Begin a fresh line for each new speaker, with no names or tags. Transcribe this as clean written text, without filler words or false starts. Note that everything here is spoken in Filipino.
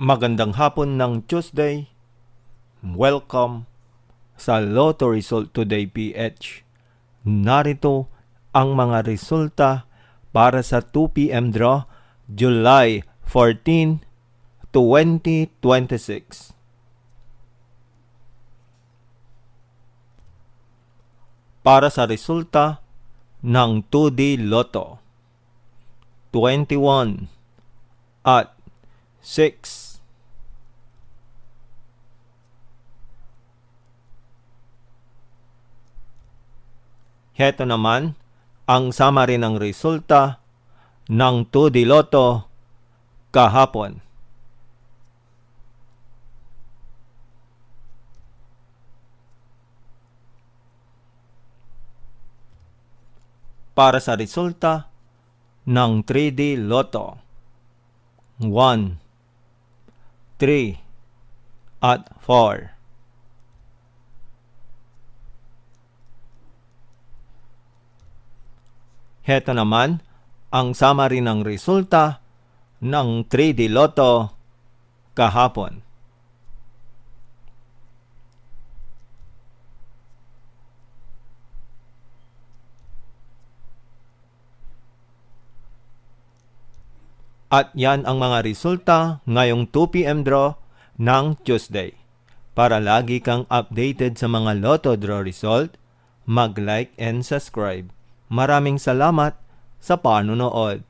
Magandang hapon ng Tuesday. Welcome sa Lotto Result Today PH. Narito ang mga resulta para sa 2 p.m. draw July 14, 2026. Para sa resulta ng 2D Lotto 21 at 6. Heto naman ang summary ng resulta ng 2D Lotto kahapon. Para sa resulta ng 3D Lotto 1, 3 at 4. Heto naman ang summary ng resulta ng 3D Lotto kahapon. At yan ang mga resulta ngayong 2 p.m. draw ng Tuesday. Para lagi kang updated sa mga Lotto draw result, mag-like and subscribe. Maraming salamat sa panonood.